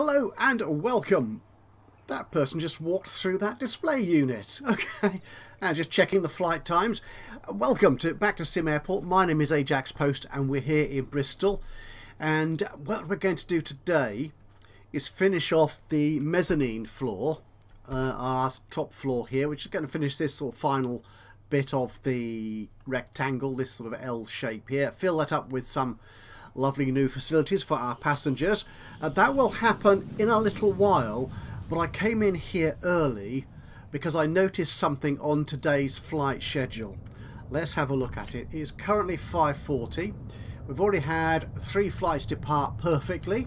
Hello and welcome. That person just walked through that display unit. Okay, and just checking the flight times. Welcome back to SimAirport. My name is Ajaxpost and we're here in Bristol. And what we're going to do today is finish off the mezzanine floor, our top floor here, which is going to finish this sort of final bit of the rectangle, this sort of L shape here. Fill that up with some lovely new facilities for our passengers. That will happen in a little while, but I came in here early because I noticed something on today's flight schedule. Let's have a look at it. It's currently 5:40. We've already had 3 flights depart perfectly,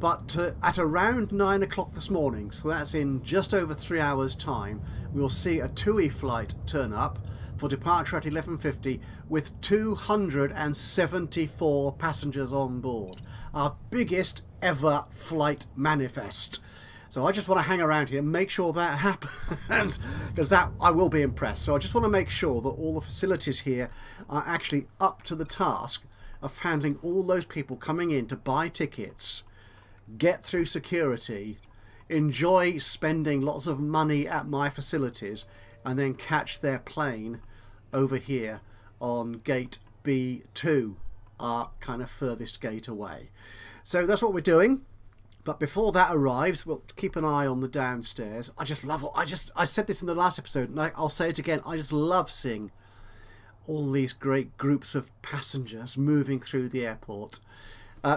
but at around 9 o'clock this morning, so that's in just over 3 hours time, we'll see a TUI flight turn up for departure at 11:50 with 274 passengers on board. Our biggest ever flight manifest. So I just want to hang around here and make sure that happens, because that I will be impressed. So I just want to make sure that all the facilities here are actually up to the task of handling all those people coming in to buy tickets, get through security, enjoy spending lots of money at my facilities, and then catch their plane over here on gate B2, our kind of furthest gate away. So that's what we're doing. But before that arrives, we'll keep an eye on the downstairs. I just love it. I said this in the last episode, and I'll say it again. I just love seeing all these great groups of passengers moving through the airport.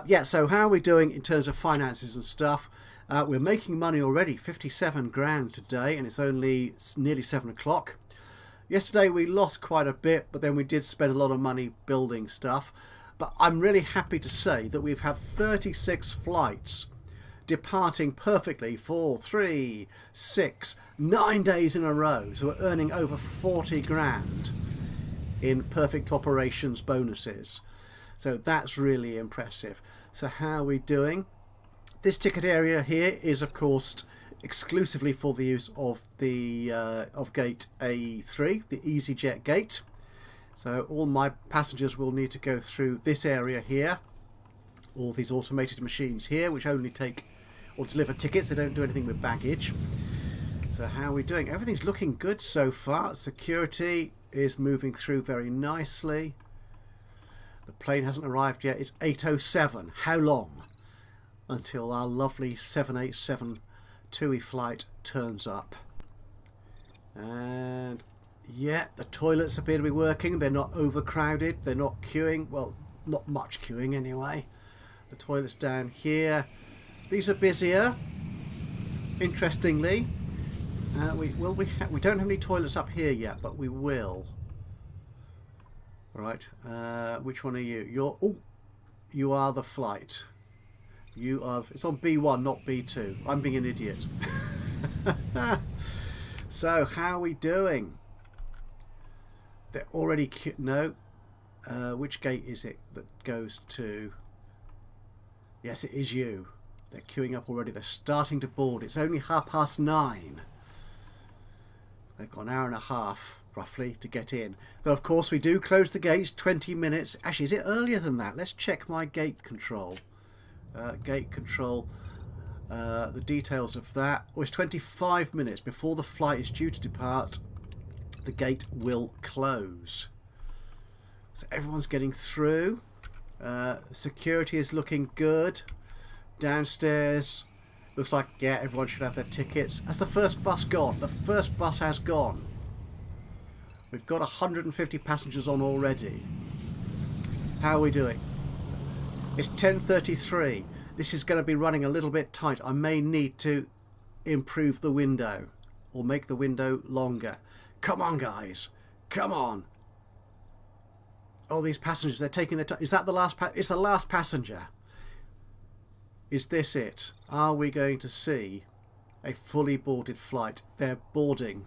Yeah, so how are we doing in terms of finances and stuff? We're making money already, 57 grand today, and it's only nearly 7 o'clock. Yesterday we lost quite a bit, but then we did spend a lot of money building stuff. But I'm really happy to say that we've had 36 flights departing perfectly for 3, 6, 9 days in a row. So we're earning over 40 grand in perfect operations bonuses. So that's really impressive. So how are we doing? This ticket area here is of course exclusively for the use of the gate A3, the EasyJet gate. So all my passengers will need to go through this area here, all these automated machines here, which only take or deliver tickets. They don't do anything with baggage. So how are we doing? Everything's looking good so far. Security is moving through very nicely. The plane hasn't arrived yet. It's 8:07. How long until our lovely 787 TUI flight turns up? And yeah, the toilets appear to be working. They're not overcrowded. They're not queuing. Well, not much queuing anyway. The toilets down here, these are busier. Interestingly, we don't have any toilets up here yet, but we will. Right, which one are you? You are the flight. You are. It's on B1, not B2. I'm being an idiot. So how are we doing? They're already no. Which gate is it that goes to? Yes, it is you. They're queuing up already. They're starting to board. It's only 9:30. They've got an hour and a half roughly to get in. Though of course we do close the gates 20 minutes. Actually, is it earlier than that? Let's check my gate control. Gate control. The details of that. Oh, it's 25 minutes before the flight is due to depart. The gate will close. So everyone's getting through. Security is looking good. Downstairs looks like, yeah, everyone should have their tickets. Has the first bus gone? The first bus has gone. We've got 150 passengers on already. How are we doing? It's 10:33. This is going to be running a little bit tight. I may need to improve the window or make the window longer. Come on, guys. Come on. Oh, these passengers, they're taking their time. Is that the last it's the last passenger. Is this it? Are we going to see a fully boarded flight? They're boarding.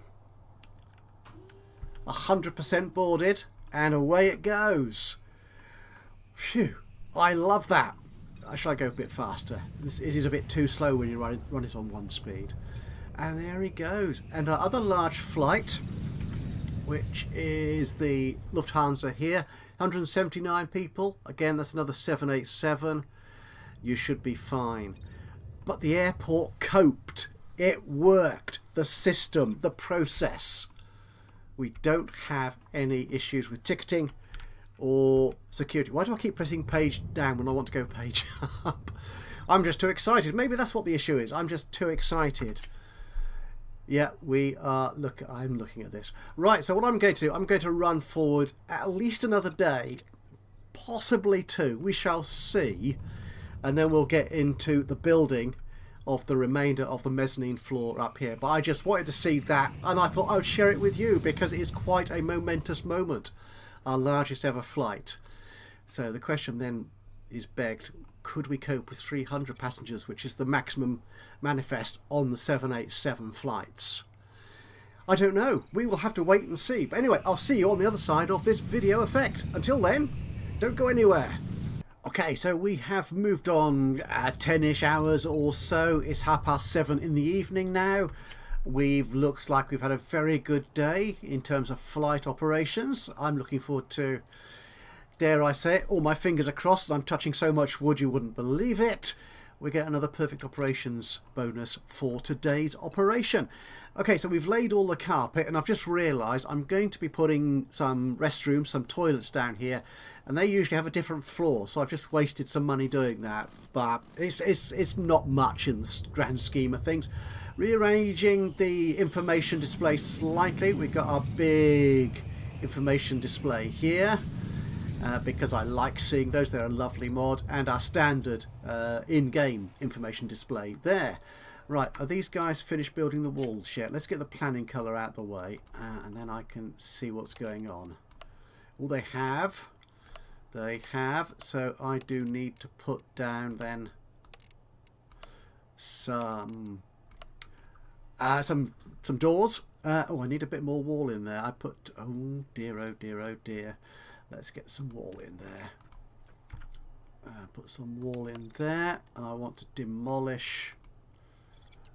100% boarded, and away it goes. Phew. I love that. Shall I go a bit faster? It is a bit too slow when you run it on 1 speed. And there he goes. And our other large flight, which is the Lufthansa here, 179 people. Again, that's another 787. You should be fine. But the airport coped. It worked. The system, the process. We don't have any issues with ticketing or security. Why do I keep pressing page down when I want to go page up? I'm just too excited. Maybe that's what the issue is. I'm just too excited. Yeah, we are. Look, I'm looking at this. Right, so what I'm going to do, I'm going to run forward at least another day, possibly two. We shall see. And then we'll get into the building of the remainder of the mezzanine floor up here. But I just wanted to see that, and I thought I would share it with you because it is quite a momentous moment. Our largest ever flight. So the question then is begged, could we cope with 300 passengers, which is the maximum manifest on the 787 flights? I don't know. We will have to wait and see. But anyway, I'll see you on the other side of this video effect. Until then, don't go anywhere. Okay, so we have moved on 10-ish hours or so. It's 7:30 in the evening now. Looks like we've had a very good day in terms of flight operations. I'm looking forward to, dare I say it, all my fingers are crossed and I'm touching so much wood you wouldn't believe it. We get another perfect operations bonus for today's operation. Okay, so we've laid all the carpet and I've just realised I'm going to be putting some restrooms, some toilets down here, and they usually have a different floor, so I've just wasted some money doing that, but it's not much in the grand scheme of things. Rearranging the information display slightly. We've got our big information display here. Because I like seeing those, they're a lovely mod, and our standard in-game information display there. Right, are these guys finished building the walls yet? Let's get the planning colour out the way, and then I can see what's going on. Well, they have, so I do need to put down then some doors. Oh, I need a bit more wall in there. I put, oh dear, oh dear, oh dear. Let's get some wall in there. Put some wall in there, and I want to demolish.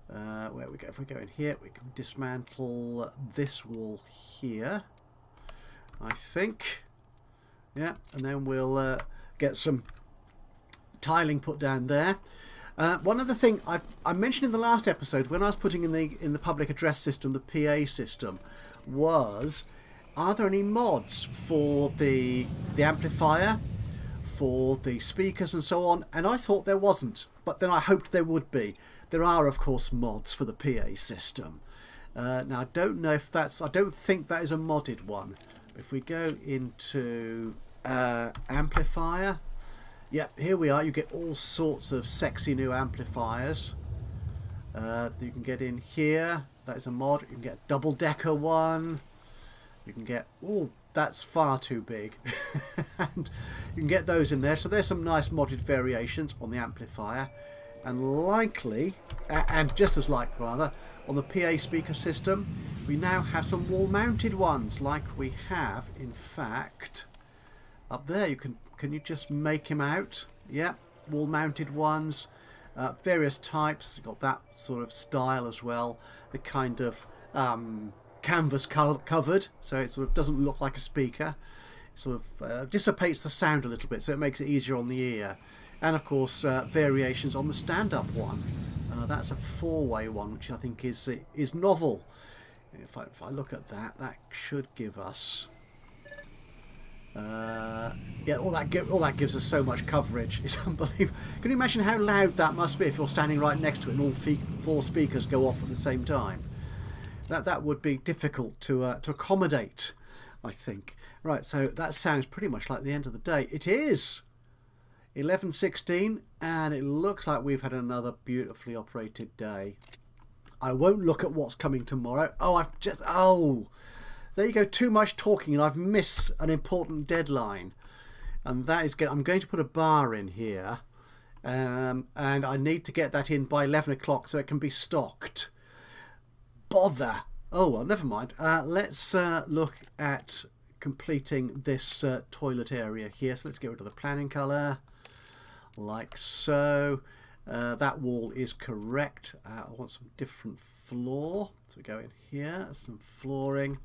Where we go? If we go in here, we can dismantle this wall here, I think. Yeah, and then we'll get some tiling put down there. One other thing I mentioned in the last episode when I was putting in the public address system, the PA system, was, are there any mods for the amplifier, for the speakers and so on? And I thought there wasn't, but then I hoped there would be. There are, of course, mods for the PA system. Now, I don't know if that's, I don't think that is a modded one. If we go into amplifier, yep, here we are. You get all sorts of sexy new amplifiers. You can get in here. That is a mod. You can get a double-decker one. You can get, oh, that's far too big. And you can get those in there. So there's some nice modded variations on the amplifier. And likely, and just as like rather, on the PA speaker system, we now have some wall-mounted ones, like we have, in fact, up there. You can you just make him out? Yep, wall-mounted ones, various types. You've got that sort of style as well. The kind of canvas covered, so it sort of doesn't look like a speaker. It sort of dissipates the sound a little bit, so it makes it easier on the ear. And of course, variations on the stand-up one. That's a four-way one, which I think is novel. If I look at that, that should give us. Yeah, all that gives us so much coverage. It's unbelievable. Can you imagine how loud that must be if you're standing right next to it and all four speakers go off at the same time? That would be difficult to accommodate, I think. Right, so that sounds pretty much like the end of the day. It is 11:16, and it looks like we've had another beautifully operated day. I won't look at what's coming tomorrow. Oh, there you go. Too much talking, and I've missed an important deadline. And that is, I'm going to put a bar in here, and I need to get that in by 11 o'clock so it can be stocked. Bother. Oh well, never mind. Let's look at completing this toilet area here. So let's get rid of the planning colour, like so. That wall is correct. I want some different floor, so we go in here, some flooring.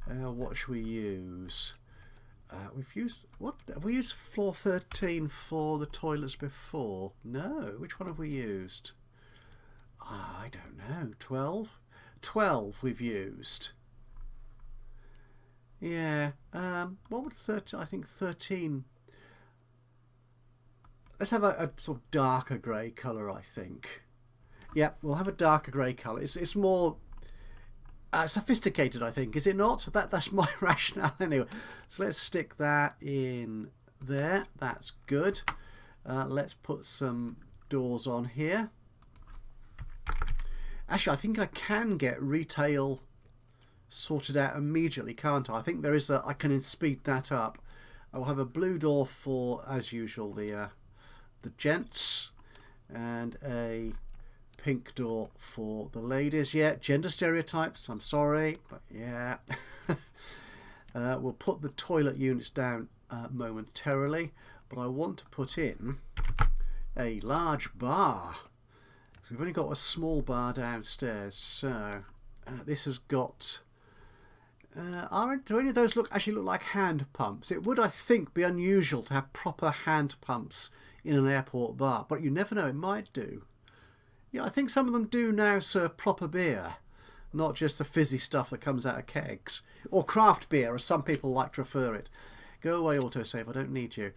What should we use? We've used, what have we used? Floor 13 for the toilets before? No, which one have we used? I don't know, 12? 12 we've used. Yeah, what would 13, I think 13, let's have a sort of darker grey colour, I think. Yeah, we'll have a darker grey colour. It's more sophisticated, I think, is it not? That's my rationale anyway. So let's stick that in there. That's good. Let's put some doors on here. Actually, I think I can get retail sorted out immediately, can't I? I think there is I can speed that up. I'll have a blue door for, as usual, the gents, and a pink door for the ladies. Yeah, gender stereotypes, I'm sorry, but yeah. We'll put the toilet units down momentarily, but I want to put in a large bar. So we've only got a small bar downstairs, so this has got do any of those actually look like hand pumps? It would, I think, be unusual to have proper hand pumps in an airport bar, but you never know, it might do. Yeah, I think some of them do now serve proper beer, not just the fizzy stuff that comes out of kegs. Or craft beer, as some people like to refer it. Go away, autosave, I don't need you.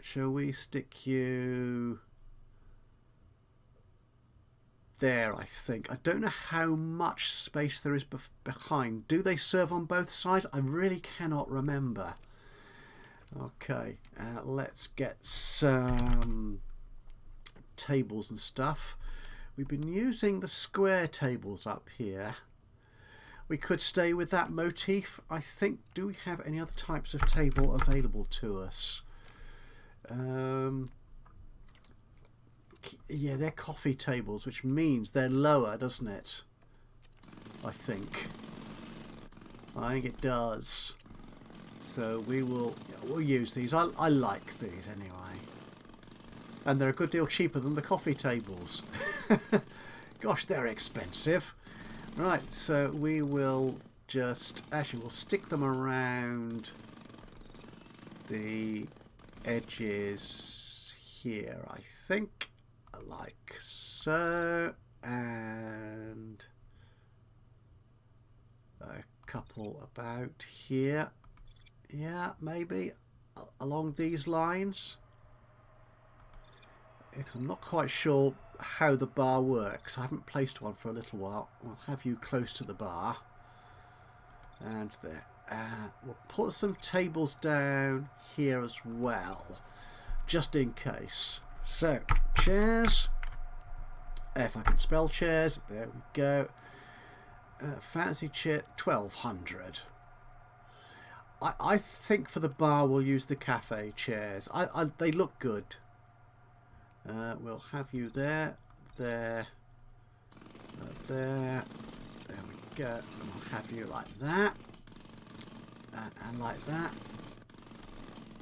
Shall we stick you there, I think. I don't know how much space there is behind. Do they serve on both sides? I really cannot remember. Okay, let's get some tables and stuff. We've been using the square tables up here. We could stay with that motif, I think. Do we have any other types of table available to us? Yeah, they're coffee tables, which means they're lower, doesn't it? I think it does. So we'll use these. I like these anyway. And they're a good deal cheaper than the coffee tables. Gosh, they're expensive. Right, so we will just... Actually, we'll stick them around the edges here, I think. Like so. And a couple about here. Yeah, maybe along these lines. Because I'm not quite sure how the bar works. I haven't placed one for a little while. We'll have you close to the bar. And there. We'll put some tables down here as well, just in case. So, chairs. If I can spell chairs. There we go. Fancy chair, 1200. I think for the bar we'll use the cafe chairs. They look good. We'll have you there, there, there. There we go. And we'll have you like that, and like that.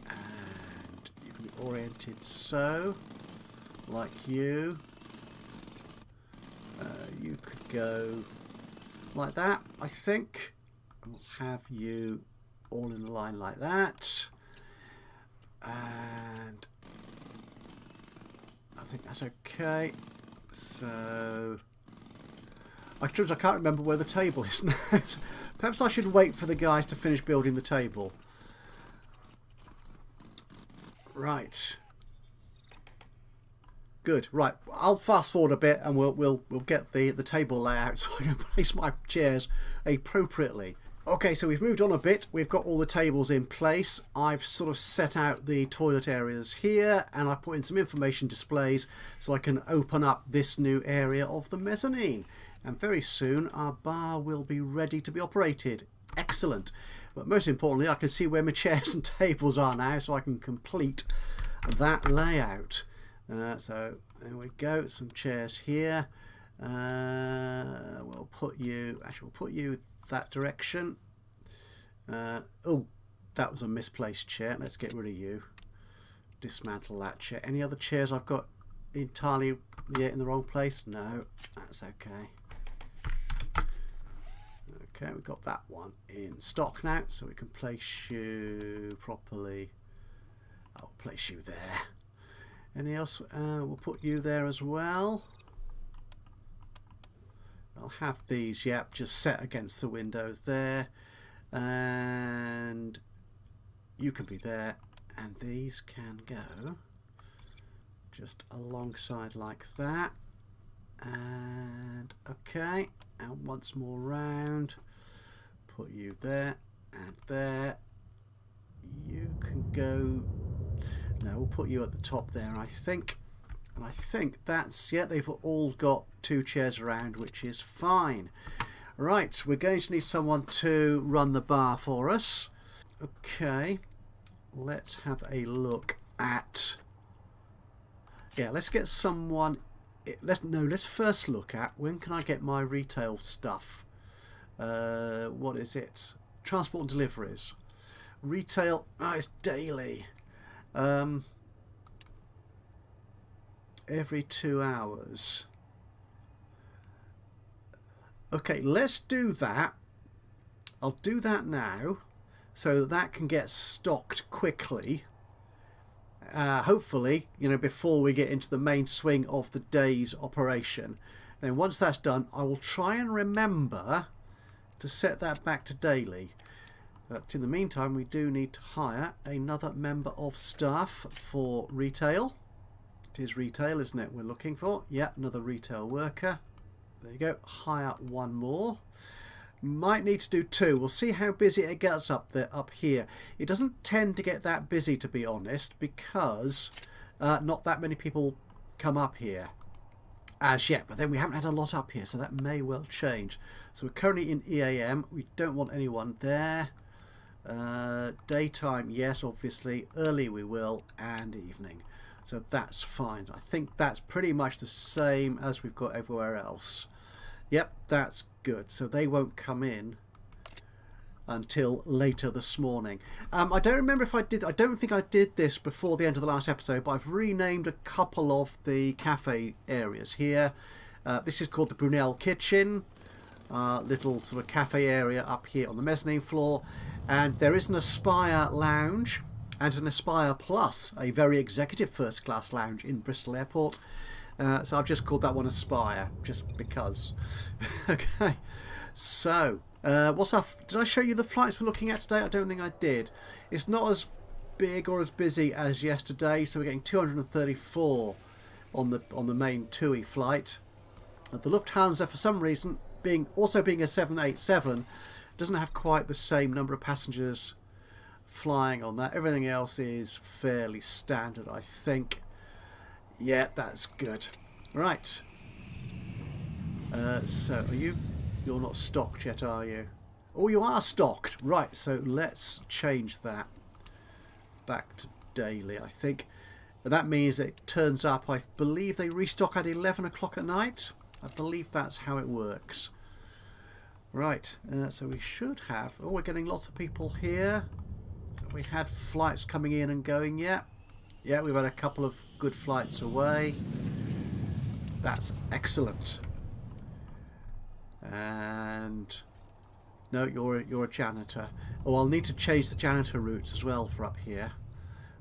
And you can be oriented so, like you. You could go like that, I think. And we'll have you all in a line like that. And I think that's okay. So I can't remember where the table is now. Perhaps I should wait for the guys to finish building the table. Right. Good. Right. I'll fast forward a bit and we'll get the table layout so I can place my chairs appropriately. Okay, so we've moved on a bit. We've got all the tables in place. I've sort of set out the toilet areas here, and I put in some information displays so I can open up this new area of the mezzanine. And very soon our bar will be ready to be operated. Excellent. But most importantly, I can see where my chairs and tables are now, so I can complete that layout. So there we go. Some chairs here. We'll put you that direction. Oh, that was a misplaced chair. Let's get rid of you. Dismantle that chair. Any other chairs I've got entirely in the wrong place? No, that's okay. Okay, we've got that one in stock now, so we can place you properly. I'll place you there. Anything else? We'll put you there as well. I'll have these, yep, just set against the windows there. And you can be there. And these can go just alongside like that. And okay, and once more round. Put you there and there. You can go. No, we'll put you at the top there, I think. And I think that's, yeah, they've all got 2 chairs around, which is fine. Right, we're going to need someone to run the bar for us. Okay, let's have a look at, yeah, let's get someone, let's first look at, when can I get my retail stuff? What is it? Transport and deliveries. Retail, it's daily. Every 2 hours. Okay, let's do that. I'll do that now so that can get stocked quickly. Hopefully, you know, before we get into the main swing of the day's operation. Then once that's done, I will try and remember to set that back to daily. But in the meantime, we do need to hire another member of staff for retail. It is retail, isn't it, we're looking for? Yeah, another retail worker. There you go. Hire one more. Might need to do 2. We'll see how busy it gets up there, up here. It doesn't tend to get that busy, to be honest, because not that many people come up here as yet. But then we haven't had a lot up here, so that may well change. So we're currently in EAM. We don't want anyone there. Daytime, yes, obviously. Early we will, and evening. So that's fine. I think that's pretty much the same as we've got everywhere else. Yep, that's good. So they won't come in until later this morning. I don't remember if I did. I don't think I did this before the end of the last episode, but I've renamed a couple of the cafe areas here. This is called the Brunel Kitchen. Little sort of cafe area up here on the mezzanine floor. And there is an Aspire Lounge and an Aspire Plus, a very executive first class lounge in Bristol Airport. So I've just called that one Aspire, just because. Okay, so what's our? Did I show you the flights we're looking at today? I don't think I did. It's not as big or as busy as yesterday, so we're getting 234 on the main TUI flight. The Lufthansa, for some reason, being a 787, doesn't have quite the same number of passengers flying on that. Everything else is fairly standard, I think. Yeah, that's good. Right. So you're not stocked yet, are you? Oh, you are stocked. Right, so let's change that back to daily, I think. And that means it turns up, I believe they restock at 11 o'clock at night. I believe that's how it works. Right, so we should have... Oh, we're getting lots of people here. We had flights coming in and going yet. Yeah, we've had a couple of good flights away. That's excellent. And... No, you're a janitor. Oh, I'll need to change the janitor routes as well for up here.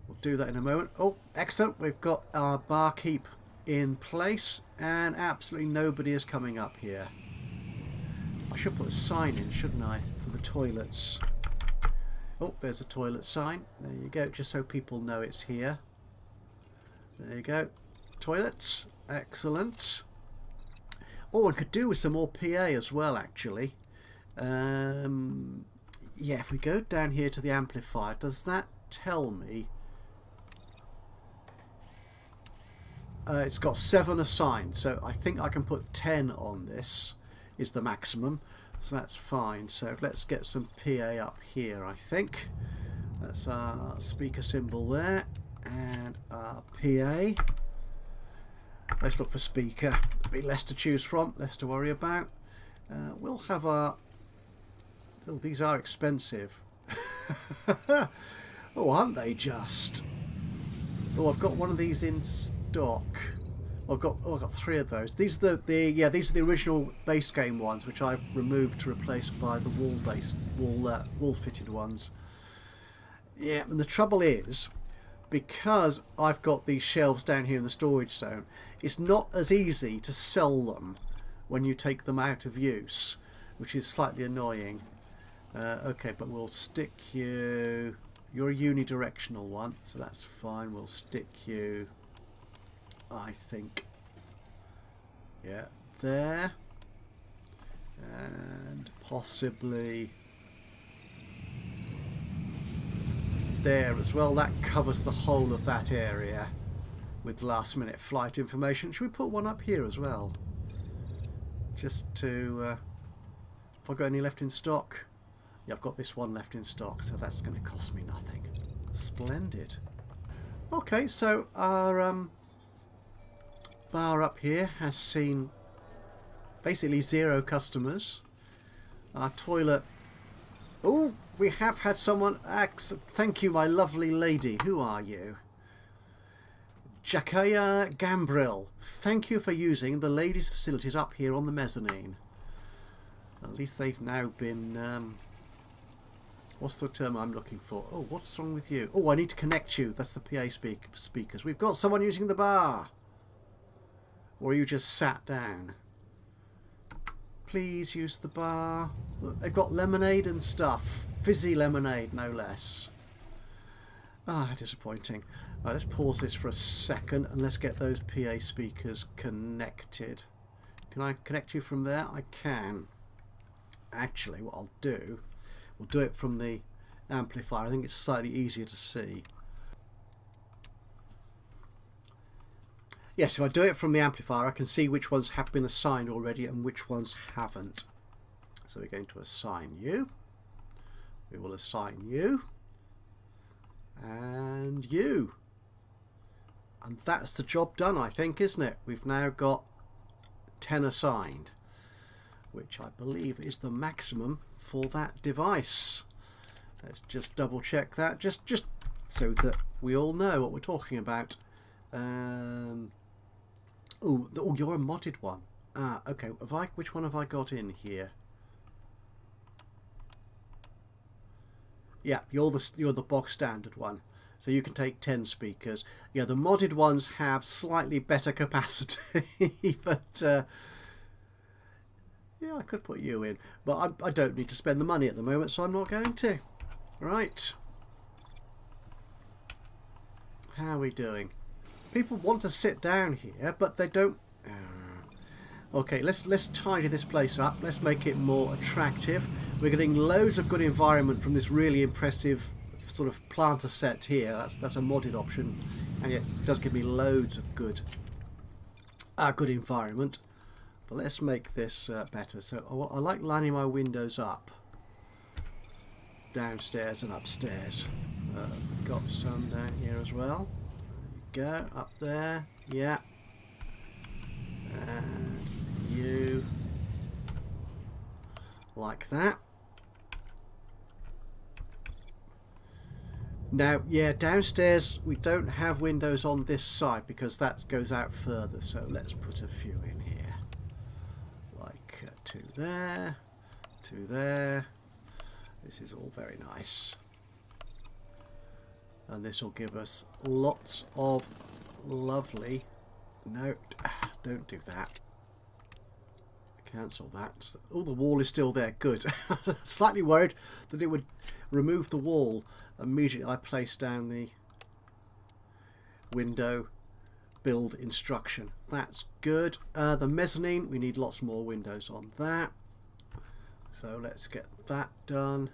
We'll do that in a moment. Oh, excellent. We've got our barkeep in place. And absolutely nobody is coming up here. I should put a sign in, shouldn't I, for the toilets. Oh, there's a toilet sign. There you go, just so people know it's here. There you go. Toilets. Excellent. Oh, I could do with some more PA as well, actually. Yeah, if we go down here to the amplifier, does that tell me? It's got 7 assigned, so I think I can put 10 on this. Is the maximum, so that's fine. So let's get some PA up here. I think that's our speaker symbol there, and our PA. Let's look for speaker. There'll be less to choose from, less to worry about. We'll have our... Oh, these are expensive. Oh, aren't they just? Oh, I've got one of these in stock. I've got 3 of those. These are these are the original base game ones, which I've removed to replace by the wall fitted ones. Yeah, and the trouble is, because I've got these shelves down here in the storage zone, it's not as easy to sell them when you take them out of use, which is slightly annoying. Okay, but we'll stick you... You're a unidirectional one, so that's fine. We'll stick you, I think, yeah, there. And possibly there as well. That covers the whole of that area with last minute flight information. Should we put one up here as well? Just to... have I got any left in stock? Yeah, I've got this one left in stock, so that's going to cost me nothing. Splendid. Okay, so our bar up here has seen basically 0 customers. Our toilet... Oh, we have had someone... Thank you, my lovely lady. Who are you? Jakaya Gambrill. Thank you for using the ladies' facilities up here on the mezzanine. At least they've now been... what's the term I'm looking for? Oh, what's wrong with you? Oh, I need to connect you. That's the PA speakers. We've got someone using the bar. Or are you just sat down? Please use the bar. Look, they've got lemonade and stuff. Fizzy lemonade, no less. Ah, disappointing. Right, let's pause this for a second and let's get those PA speakers connected. Can I connect you from there? I can. Actually, what I'll do, we'll do it from the amplifier. I think it's slightly easier to see. Yes, if I do it from the amplifier, I can see which ones have been assigned already and which ones haven't. So we're going to assign you. We will assign you. And you. And that's the job done, I think, isn't it? We've now got 10 assigned, which I believe is the maximum for that device. Let's just double check that, just so that we all know what we're talking about. Oh, you're a modded one. Ah, okay. Which one have I got in here? Yeah, you're the box standard one. So you can take 10 speakers. Yeah, the modded ones have slightly better capacity, but yeah, I could put you in, but I don't need to spend the money at the moment, so I'm not going to. Right. How are we doing? People want to sit down here, but they don't. Okay, let's tidy this place up. Let's make it more attractive. We're getting loads of good environment from this really impressive sort of planter set here. That's a modded option, and it does give me loads of good environment. But let's make this better. So I like lining my windows up, downstairs and upstairs. We've got some down here as well. Go up there, yeah, and you like that. Now, yeah, downstairs we don't have windows on this side because that goes out further, so let's put a few in here, like 2 there, 2 there. This is all very nice. And this will give us lots of lovely... No, don't do that. Cancel that. Oh, the wall is still there. Good. Slightly worried that it would remove the wall. Immediately I place down the window build instruction. That's good. The mezzanine, we need lots more windows on that. So let's get that done.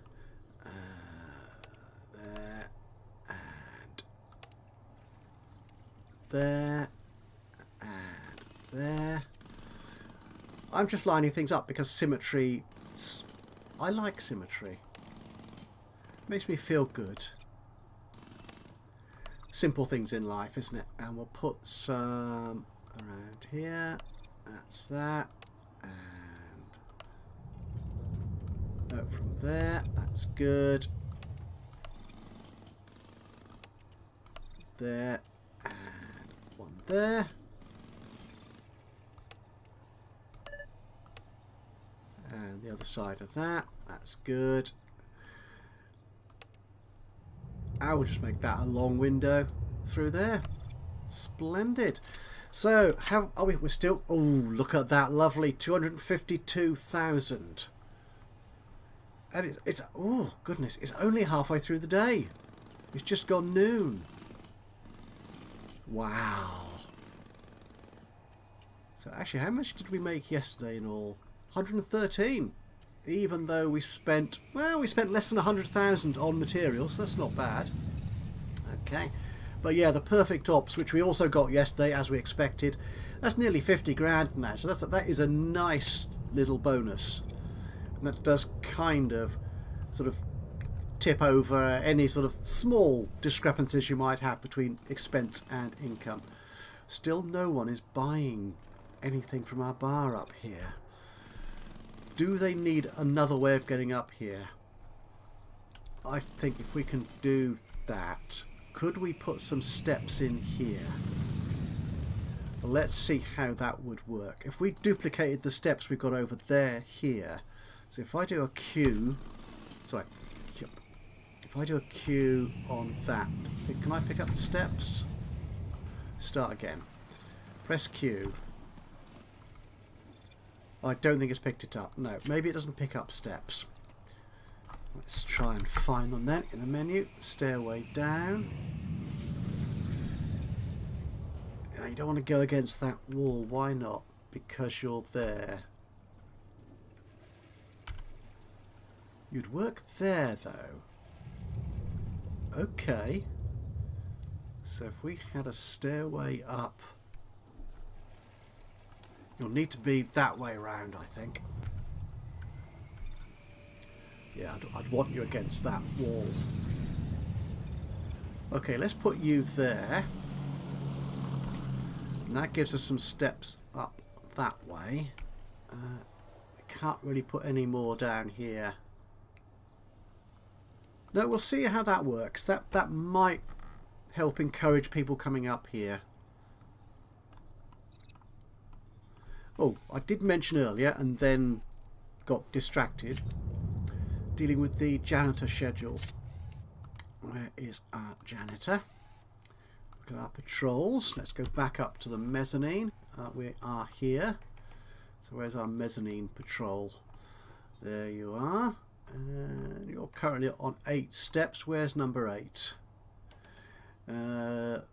There. There and there. I'm just lining things up because symmetry, I like symmetry. Makes me feel good. Simple things in life, isn't it? And we'll put some around here. That's that. And out from there. That's good. There. One there. And the other side of that. That's good. I will just make that a long window through there. Splendid. So, how are we? We're still... Oh, look at that. Lovely. 252,000. And it's... Oh, goodness. It's only halfway through the day. It's just gone noon. Wow. So, actually, how much did we make yesterday in all? 113. Even though we spent... Well, we spent less than 100,000 on materials. So that's not bad. Okay. But yeah, the perfect ops, which we also got yesterday, as we expected, that's nearly 50 grand now. So that is a nice little bonus. And that does kind of sort of tip over any sort of small discrepancies you might have between expense and income. Still no one is buying anything from our bar up here. Do they need another way of getting up here? I think if we can do that... Could we put some steps in here? Let's see how that would work. If we duplicated the steps we've got over there, here. So if I do a Q... Sorry. If I do a Q on that... Can I pick up the steps? Start again. Press Q. I don't think it's picked it up. No, maybe it doesn't pick up steps. Let's try and find them then in the menu. Stairway down. You don't want to go against that wall. Why not? Because you're there. You'd work there though. Okay. So if we had a stairway up... You'll need to be that way around, I think. Yeah, I'd want you against that wall. Okay, let's put you there. And that gives us some steps up that way. I can't really put any more down here. No, we'll see how that works. That might help encourage people coming up here. Oh, I did mention earlier and then got distracted. Dealing with the janitor schedule. Where is our janitor? Look at our patrols. Let's go back up to the mezzanine. We are here. So where's our mezzanine patrol? There you are. And you're currently on 8 steps. Where's number 8? 8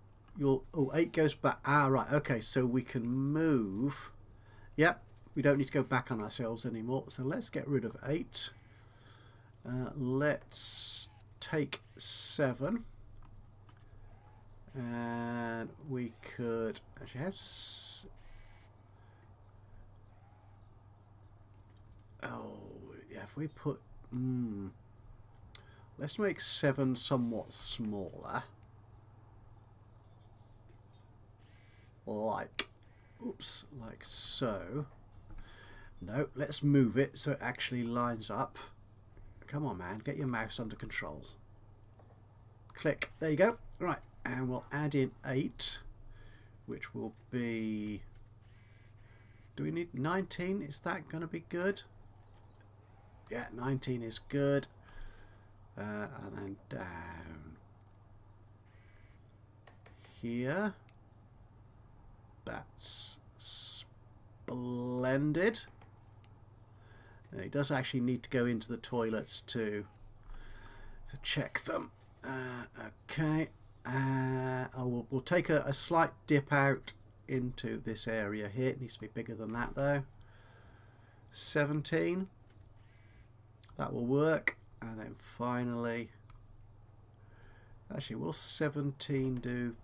goes back. Ah, right. Okay, so we can move. Yep, we don't need to go back on ourselves anymore. So let's get rid of 8. Let's take 7, and we could actually have yeah, if we put let's make 7 somewhat smaller, like so. No, let's move it so it actually lines up. Come on, man, get your mouse under control. Click. There you go. Right, and we'll add in 8, which will be... Do we need 19? Is that going to be good? Yeah, 19 is good. And then down here. That's splendid. It does actually need to go into the toilets too, so check them. Okay, we'll take a slight dip out into this area here. It needs to be bigger than that though. 17, that will work. And then finally, actually will 17 do?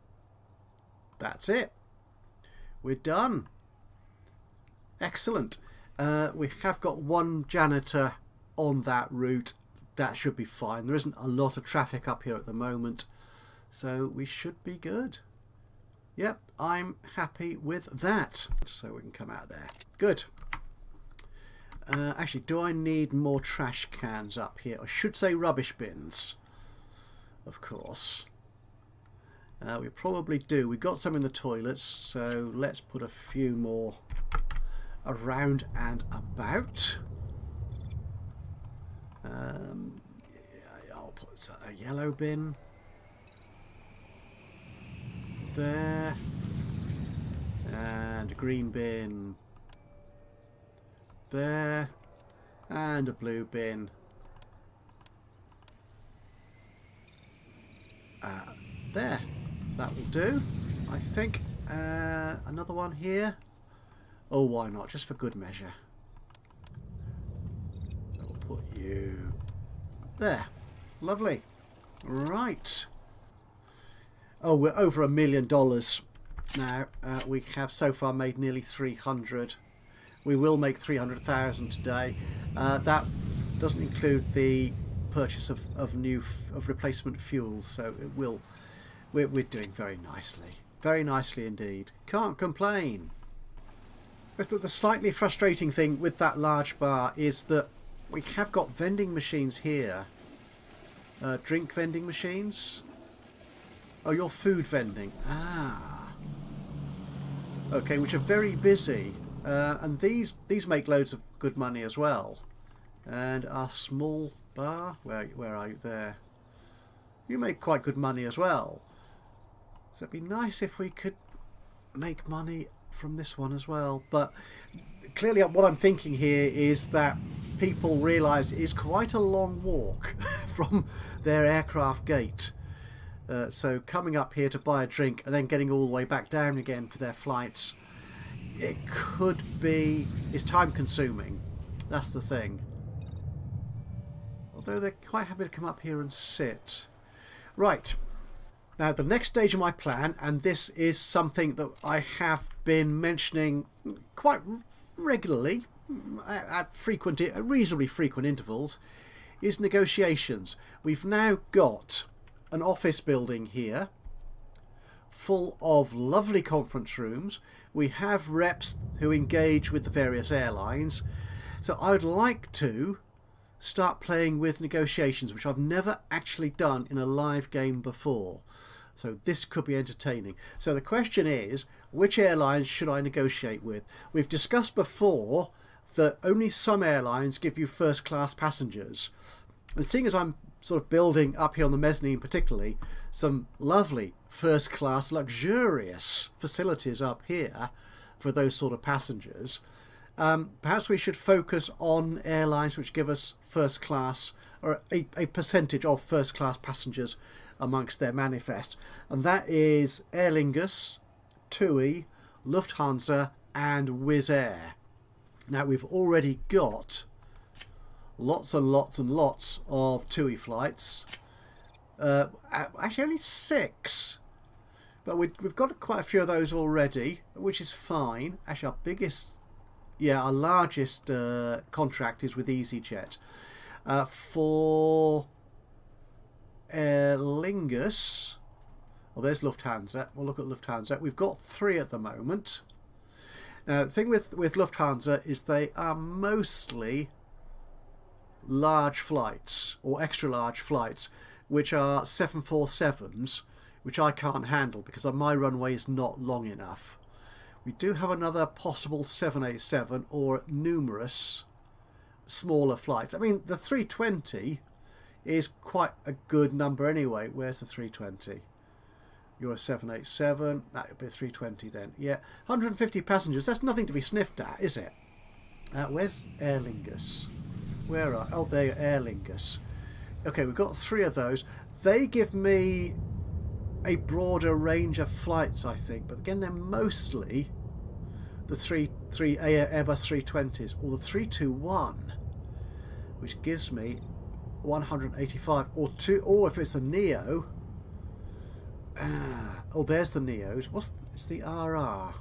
That's it, we're done. Excellent. We have got 1 janitor on that route. That should be fine. There isn't a lot of traffic up here at the moment, so we should be good. Yep, I'm happy with that. So we can come out there. Good. Actually, do I need more trash cans up here? I should say rubbish bins, of course. We probably do. We've got some in the toilets, so let's put a few more around and about. I'll put a yellow bin there. And a green bin there. And a blue bin there. That will do, I think. Another one here. Oh, why not? Just for good measure. We'll put you there. Lovely. Right. Oh, we're over $1 million now. We have so far made nearly 300. We will make 300,000 today. That doesn't include the purchase of replacement fuel, so it will. We're doing very nicely indeed. Can't complain. The slightly frustrating thing with that large bar is that we have got vending machines here. Drink vending machines. Oh, your food vending. Ah. Okay, which are very busy. And these make loads of good money as well. And our small bar, where are you there? You make quite good money as well. So it'd be nice if we could make money from this one as well. But clearly what I'm thinking here is that people realise it is quite a long walk from their aircraft gate. So coming up here to buy a drink and then getting all the way back down again for their flights, it could be... it's time consuming. That's the thing. Although they're quite happy to come up here and sit. Right. Now the next stage of my plan, and this is something that I have been mentioning quite regularly at reasonably frequent intervals, is negotiations. We've now got an office building here full of lovely conference rooms. We have reps who engage with the various airlines. So I would like to start playing with negotiations, which I've never actually done in a live game before. So this could be entertaining. So the question is, which airlines should I negotiate with? We've discussed before that only some airlines give you first class passengers. And seeing as I'm sort of building up here on the mezzanine particularly some lovely first class luxurious facilities up here for those sort of passengers, perhaps we should focus on airlines which give us first class, or a percentage of first class passengers amongst their manifest, and that is Aer Lingus, TUI, Lufthansa and Wizz Air. Now we've already got lots and lots and lots of TUI flights, actually only 6, but we've got quite a few of those already, which is fine. Actually our largest contract is with EasyJet. For Aer Lingus, well, there's Lufthansa. We'll look at Lufthansa. We've got 3 at the moment. Now the thing with Lufthansa is they are mostly large flights or extra large flights, which are 747s, which I can't handle because my runway is not long enough. We do have another possible 787 or numerous smaller flights. I mean, the 320 is quite a good number anyway. Where's the 320? You're a 787. That would be a 320 then. Yeah, 150 passengers. That's nothing to be sniffed at, is it? Where's Aer Lingus? Where are... oh, there, Aer Lingus. Okay, we've got 3 of those. They give me a broader range of flights, I think, but again, they're mostly the Airbus 320s or the 321, which gives me 185 or if it's a Neo. Oh, there's the Neos. It's the RR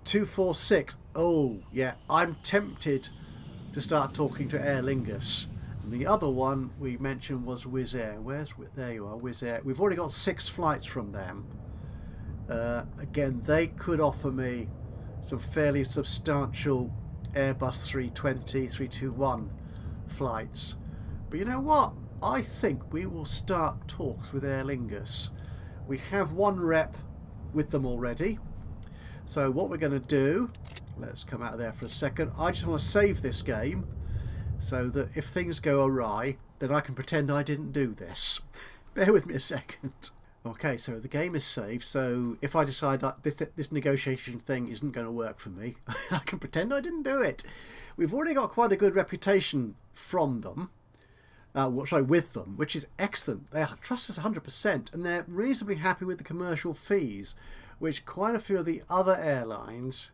246. Oh yeah, I'm tempted to start talking to Aer Lingus. And the other one we mentioned was Wizz Air. There you are, Wizz Air. We've already got 6 flights from them. Again, they could offer me some fairly substantial Airbus 320, 321 flights. But you know what? I think we will start talks with Aer Lingus. We have 1 rep with them already. So what we're going to do, let's come out of there for a second. I just want to save this game, so that if things go awry, then I can pretend I didn't do this. Bear with me a second. Okay, so the game is saved, so if I decide that this negotiation thing isn't going to work for me, I can pretend I didn't do it. We've already got quite a good reputation from them, with them, which is excellent. They trust us 100%, and they're reasonably happy with the commercial fees, which quite a few of the other airlines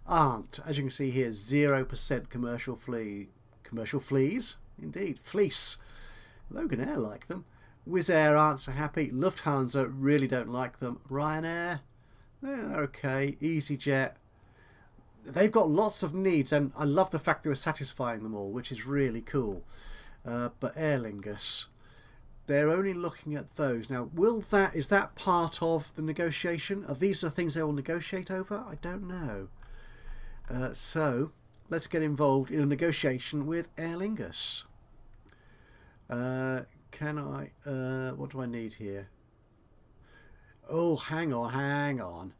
aren't. As you can see here, 0% commercial fleas, indeed, fleece. Logan Air like them. Wizz Air aren't so happy. Lufthansa really don't like them. Ryanair, they're okay. EasyJet, they've got lots of needs, and I love the fact that we're satisfying them all, which is really cool. But Aer Lingus, they're only looking at those. Now, is that part of the negotiation? Are these the things they will negotiate over? I don't know. So let's get involved in a negotiation with Aer Lingus. Can I, what do I need here? Oh, hang on.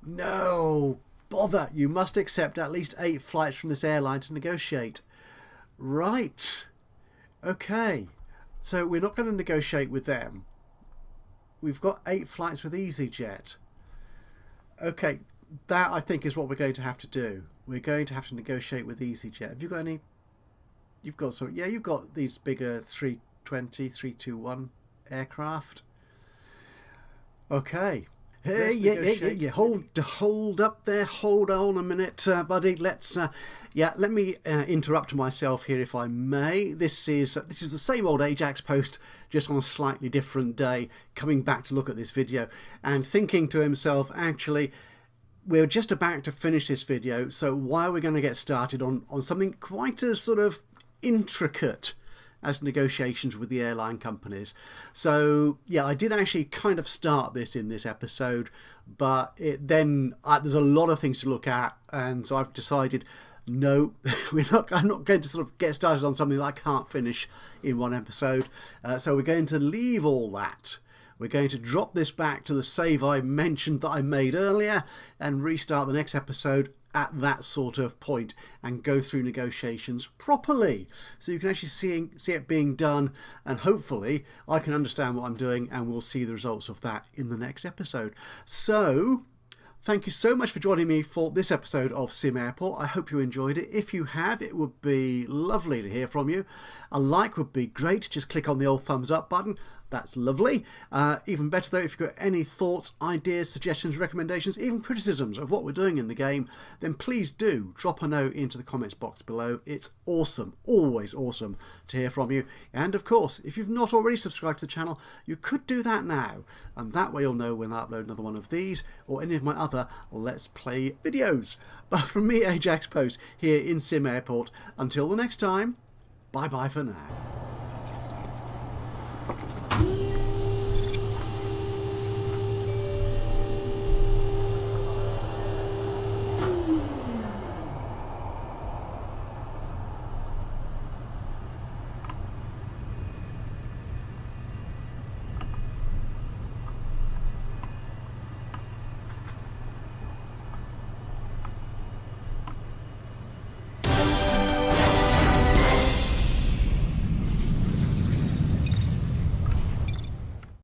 No, bother. You must accept at least 8 flights from this airline to negotiate. Right. Okay. So we're not going to negotiate with them. We've got 8 flights with EasyJet. Okay, that I think is what we're going to have to do. We're going to have to negotiate with EasyJet. Have you got any? You've got some. Yeah, you've got these bigger 321 aircraft. Okay. Hey, yeah. Hold up there. Hold on a minute, buddy. Let me interrupt myself here, if I may. This is the same old Ajaxpost, just on a slightly different day, coming back to look at this video and thinking to himself, actually, we're just about to finish this video, so why are we going to get started on something quite as sort of intricate as negotiations with the airline companies? So yeah, I did actually kind of start this in this episode, but there's a lot of things to look at, and so I've decided, no, I'm not going to sort of get started on something that I can't finish in one episode. So we're going to leave all that. We're going to drop this back to the save I mentioned that I made earlier and restart the next episode at that sort of point and go through negotiations properly, so you can actually see it being done, and hopefully I can understand what I'm doing, and we'll see the results of that in the next episode. So thank you so much for joining me for this episode of SimAirport. I hope you enjoyed it. If you have, it would be lovely to hear from you. A like would be great. Just click on the old thumbs up button. That's lovely. Even better though, if you've got any thoughts, ideas, suggestions, recommendations, even criticisms of what we're doing in the game, then please do drop a note into the comments box below. It's awesome, always awesome to hear from you. And of course, if you've not already subscribed to the channel, you could do that now, and that way you'll know when I upload another one of these or any of my other Let's Play videos. But from me, Ajaxpost, here in SimAirport, until the next time, bye bye for now.